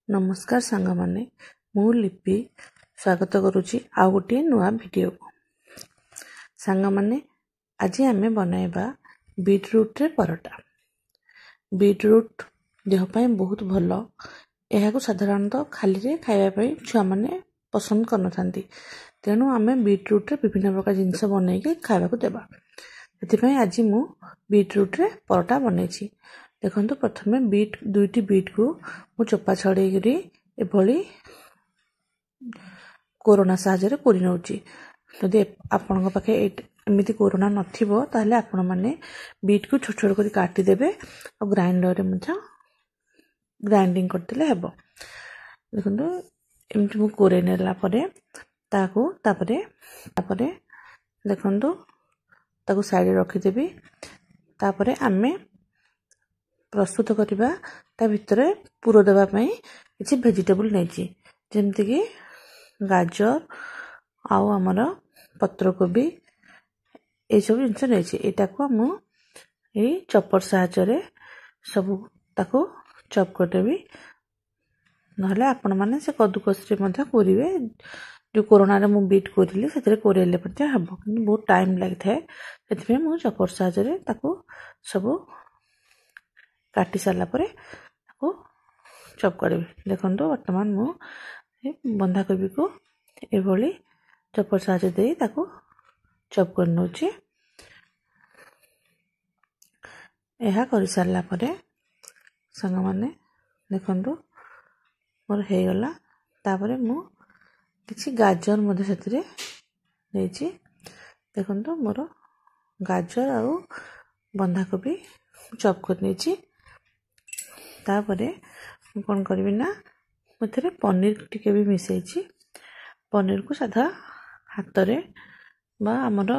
नमस्कार सांग माने मु लिपि स्वागत करुच्ची आउ गोटे नुआ वीडियो को सांग माने आज आमे बनाइबा बीटरूट रे परोटा। बीटरूट देह पई बहुत भलो। एहा को साधारणतः खाली रे खाइबा पई छुआ माने पसंद करन थांती। तेनु आमे बीटरूट रे विभिन्न प्रकार जिंस बनाई के खाइबा को देबा। एथि पई आज मु बीटरूट रे परोटा बनैछि। देखंतु प्रथमे दुईटी बीट को मु चोपा छड़े गिरी एभली कोरोना साहाय्य कोरी नउची। जदि आपनक पाखे एमिति कोरोना नथिबो ताहले आपण माने बीट को छोट छोट करी काटी देबे और ग्राइंडर रे मध्य ग्राइंडिंग करथिले हेबो। देखंतु एमिति मु कोरे नेला परे तापरे देखंतु ताको साइड रखि देबी। तापरे आमे प्रस्तुत करिबा ता भितरे पुरो देबा पई किछि वेजिटेबल नेछि जेमति कि गाजर आउ हमर पत्र कोबी ए सब जिंस नेछि। एटा को मु ए चॉपर साहाय्य रे सब ताको चॉप कर देबी। नहले आपण माने से कदुकस रे मध्य कोरिवे। जो कोरोना रे मु बीट कोरिले सेतरे कोरेले पते हबो कि बहुत टाइम लागि थाए। सेतबे मु चॉपर साहाय्य रे ताको सब काटी सारला परे ताको चॉप करबी। देखंतु वर्तमान मु बंधा कोबी को एभली चॉपर साहाय्य दे ताको चॉप कर नउची। एहा करि सारला परे संग माने देखंतु मोर हे गला। तापरे मु किछि गाजर मध्ये सेतरे देछि। देखंतु मोर गाजर आउ बंधा कोबी चॉप कर नेछि। तापरे कोन करबी ना मथरे पनीर टिके भी मिसैछि। पनीर को साधा हाथ रे बा हमर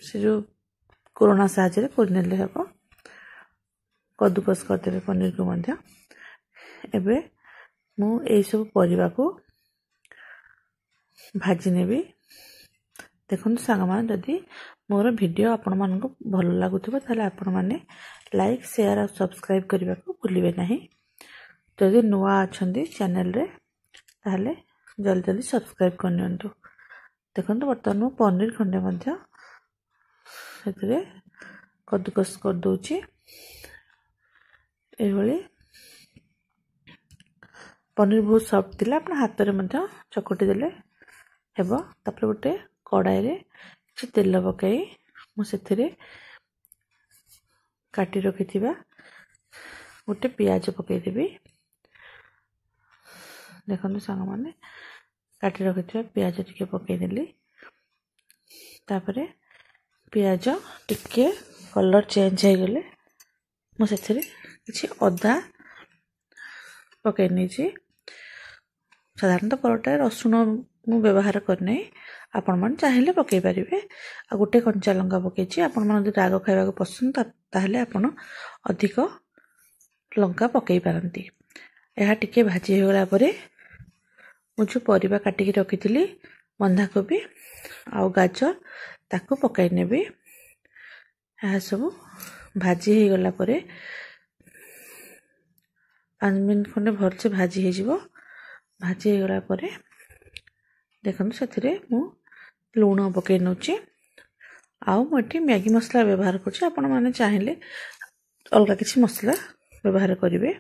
से जो कोरोना साहाय्य रे कोरि नेले हेबो। कदुकस कर देबे पनीर को मध्य। एबे मु ए सब परिबा को भाजी नेबी। देखंतु सांग माने जदि मोर वीडियो आपण मानन को भलो लागुथबो ताले आपण माने लाइक शेयर और सब्सक्राइब करबा को भूलिबे नाही। जदि नुआ अछंदी चैनल रे ताले जल्दी जल्दी सब्सक्राइब कर नियंतु। देखंतु वर्तमान पनीर खंडे मध्य सेतरे कदुकस कर दोची। एभली पनीर बहुत सॉफ्ट थिला आपण हाथ रे मध्य चकटी देले हेबो। तापर गोटे कड़ाई रे कि तेल पकाई मु सेथिरे काटी रखिथिबा गोटे प्याज पकाई देबी। देखंतु सांग माने काटी रखिथिबा प्याज टिके पकाई देली। तापरे प्याज टिके कलर चेंज हे गेले मु सेथिरे किछि अदा पकाई नेछि। साधारणतः परोटा रसुण मु व्यवहार करने आपण मन चाहिले पकाई परिबे। आ गोटे कंचा लंका पकाइछि। आपण मन जदि राग खाइबा को पसंद ताहले आपण अधिक लंका पकाई पारंती। एहा टिके भाजी हो गला परे मु जो परिबा काटी के रखिथिली बंधा कोबी आउ गाजर ताको पकाई नेबी। एहा सब भाजी हे गला परे 5 मिनिट खंडे भरसे भाजी हे जिवो। भाजी हे गला परे देखंतु सेथिरे मु लूण पकाई नउची। आउ मु एठी मैगी मसला व्यवहार करछि। आपण माने चाहिले अलगा किछि मसला व्यवहार करिवे।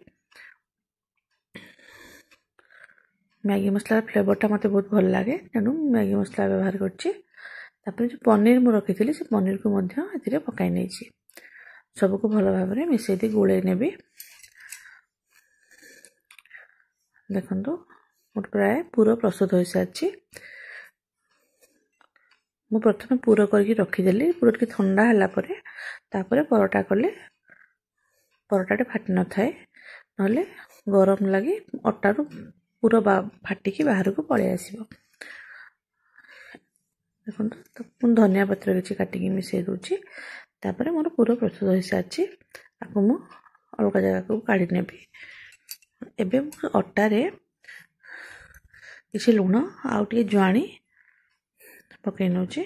मैगी मसला फ्लेवर टा मते बहुत भल लागे तेनु मैगी मसला व्यवहार करछि। तापर जो पनीर मु रखिथिली से पनीर को मध्य एथिरे पकाई नेछि। सब को भलो भाबरे मिसै दे गोळे नेबी। देखंतु मोर प्राय पूरा प्रस्तुत होई साछि। मु प्रथमे पूरा करके रखी देली। पूरा के ठंडा हला परे तापरे परोटा करले परोटाटे फाटी न थाए। नहले गरम लागी अटा रो पूरा फाटी की बाहर को पळे आसीबो। देखंतु तो धनिया पत्र किछि काटी के मिसै दोछि। तापरे मोर पूरा प्रस्तुत होई साछि। आको मु अलगा जगह को काढी नेबी। एबे अटा रे किछि लूण आउ टिके ज्वाणी पकाई नउछि।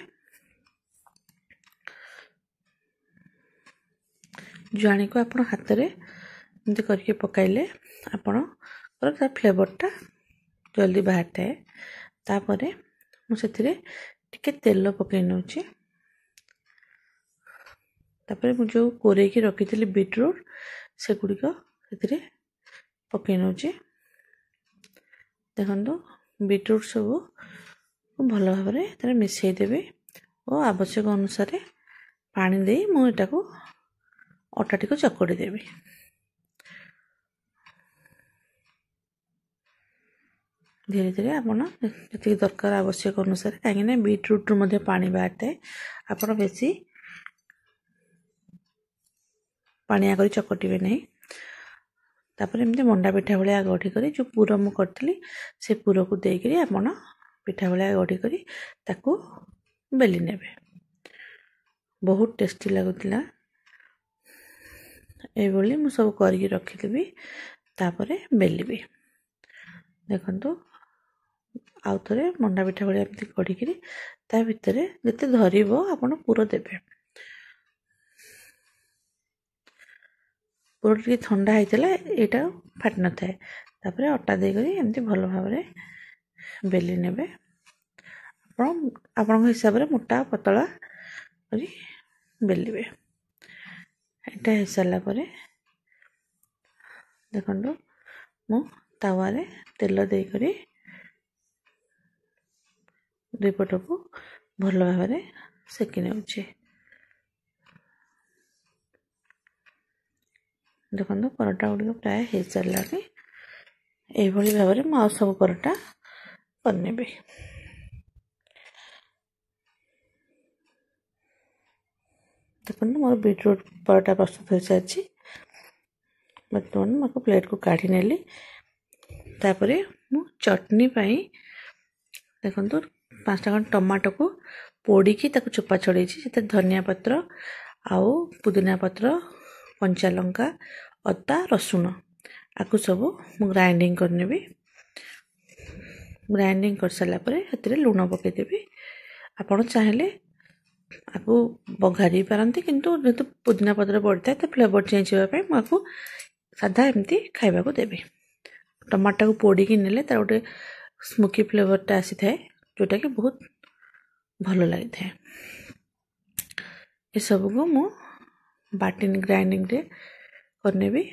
ज्वाणी को आपण हाथ रे एमति करके पकाइले ଆପଣଙ୍କର ତା ଫ୍ଲେଭରଟା ଜଲ୍ଦି ବାହାରିଥାଏ। ତାପରେ ମୁଁ ସେଥିରେ ଟିକେ ତେଲ ପକାଇ ନେଉଛି। ତାପରେ ମୁଁ ଯେଉଁ କୋରେଇକି ରଖିଥିଲି ବିଟରୁଟ୍ ସେଗୁଡ଼ିକ ସେଥିରେ ପକାଇ ନେଉଛି। ଦେଖନ୍ତୁ ବିଟରୁଟ୍ ସବୁ ଭଲ ଭାବରେ ଏଥିରେ ମିଶାଇ ଦେବି ଓ ଆବଶ୍ୟକ ଅନୁସାରେ ପାଣି ଦେଇ ମୁଁ ଏଟାକୁ ଅଟାଟିକୁ ଚକଟି ଦେବି। ଧୀରେ ଧୀରେ ଆପଣ ଯେତିକି ଦରକାର ଆବଶ୍ୟକ ଅନୁସାରେ, କାହିଁକିନା ବିଟରୁଟ୍ରୁ ମଧ୍ୟ ପାଣି ବାହାରିଥାଏ, ଆପଣ ବେଶୀ ପାଣିଆ କରି ଚକଟିବେ ନାହିଁ। ତାପରେ ଏମିତି ମଣ୍ଡା ପିଠା ଭଳିଆ ଗଢ଼ି କରି ଯେଉଁ ପୁର ମୁଁ କରିଥିଲି ସେ ପୁରକୁ ଦେଇକରି ଆପଣ ପିଠା ଭଳିଆ ଗଢ଼ି କରି ତାକୁ ବେଲି ନେବେ। ବହୁତ ଟେଷ୍ଟି ଲାଗୁଥିଲା। ଏଇଭଳି ମୁଁ ସବୁ କରିକି ରଖିଦେବି, ତାପରେ ବେଲିବି। ଦେଖନ୍ତୁ ଆଉ ଥରେ ମଣ୍ଡା ପିଠା ଭଳିଆ ଏମିତି ଗଢ଼ିକିରି ତା ଭିତରେ ଯେତେ ଧରିବ ଆପଣ ପୁର ଦେବେ। ପୁର ଟିକେ ଥଣ୍ଡା ହେଇଥିଲା, ଏଇଟା ଫାଟି ନଥାଏ। ତାପରେ ଅଟା ଦେଇକରି ଏମିତି ଭଲ ଭାବରେ ବେଲି ନେବେ। ଆପଣଙ୍କ ହିସାବରେ ମୋଟା ପତଳା କରି ବେଲିବେ। ଏଇଟା ହେଇସାରିଲା ପରେ ଦେଖନ୍ତୁ ମୁଁ ତାୱାରେ ତେଲ ଦେଇକରି ଦୁଇ ପଟକୁ ଭଲ ଭାବରେ ସେକି ନେଉଛି। ଦେଖନ୍ତୁ ପରଟା ଗୁଡ଼ିକ ପ୍ରାୟ ହେଇସାରିଲାଣି। ଏଇଭଳି ଭାବରେ ମୁଁ ଆଉ ସବୁ ପରଟା କରିନେବି। ଦେଖନ୍ତୁ ମୋର ବିଟରୁଟ୍ ପରଟା ପ୍ରସ୍ତୁତ ହୋଇସାରିଛି। ବର୍ତ୍ତମାନ ମୁଁ ଆକୁ ପ୍ଲେଟ୍କୁ କାଢ଼ି ନେଲି। ତାପରେ ମୁଁ ଚଟନି ପାଇଁ ଦେଖନ୍ତୁ 5ଟା ଖଣ୍ଡେ ଟମାଟୋକୁ ପୋଡ଼ିକି ତାକୁ ଚୋପା ଛଡ଼େଇଛି। ସେଥିରେ ଧନିଆ ପତ୍ର ଆଉ ପୁଦିନା ପତ୍ର, କଞ୍ଚା ଲଙ୍କା, ଅଦା, ରସୁଣ ଆକୁ ସବୁ ମୁଁ ଗ୍ରାଇଣ୍ଡିଙ୍ଗ କରିନେବି। ଗ୍ରାଇଣ୍ଡିଙ୍ଗ କରିସାରିଲା ପରେ ସେଥିରେ ଲୁଣ ପକାଇଦେବି। ଆପଣ ଚାହିଁଲେ ଆକୁ ବଘାରି ପାରନ୍ତି, କିନ୍ତୁ ଯେହେତୁ ପୁଦିନା ପତ୍ର ପଡ଼ିଥାଏ ତ ଫ୍ଲେଭର ଚେଞ୍ଜ ହେବା ପାଇଁ ମୁଁ ଆକୁ ସାଧା ଏମିତି ଖାଇବାକୁ ଦେବି। ଟମାଟୋକୁ ପୋଡ଼ିକି ନେଲେ ତାର ଗୋଟେ ସ୍ମୋକି ଫ୍ଲେଭରଟା ଆସିଥାଏ, ଯେଉଁଟାକି ବହୁତ ଭଲ ଲାଗିଥାଏ। ଏସବୁକୁ ମୁଁ ଗ୍ରାଇଣ୍ଡିଙ୍ଗରେ କରିନେବି।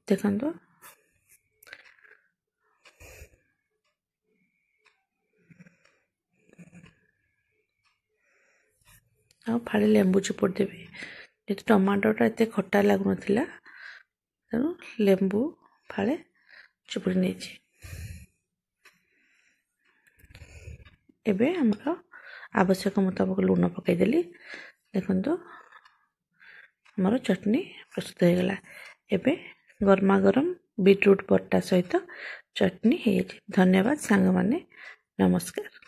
ଦେଖନ୍ତୁ ଆଉ ଫାଳେ ଲେମ୍ବୁ ଚିପୁଡ଼ି ଦେବି। ଯେହେତୁ ଟମାଟୋଟା ଏତେ ଖଟା ଲାଗୁନଥିଲା, ତେଣୁ ଲେମ୍ବୁ ଫାଳେ ଚିପୁଡ଼ି ନେଇଛି। ଏବେ ଆମର ଆବଶ୍ୟକ ମୁତାବକ ଲୁଣ ପକାଇଦେଲି। ଦେଖନ୍ତୁ ଆମର ଚଟନି ପ୍ରସ୍ତୁତ ହୋଇଗଲା। ଏବେ ଗରମା ଗରମ ବିଟରୁଟ୍ ପରଟା ସହିତ ଚଟନି ହେଇଯାଇଛି। ଧନ୍ୟବାଦ ସାଙ୍ଗମାନେ, ନମସ୍କାର।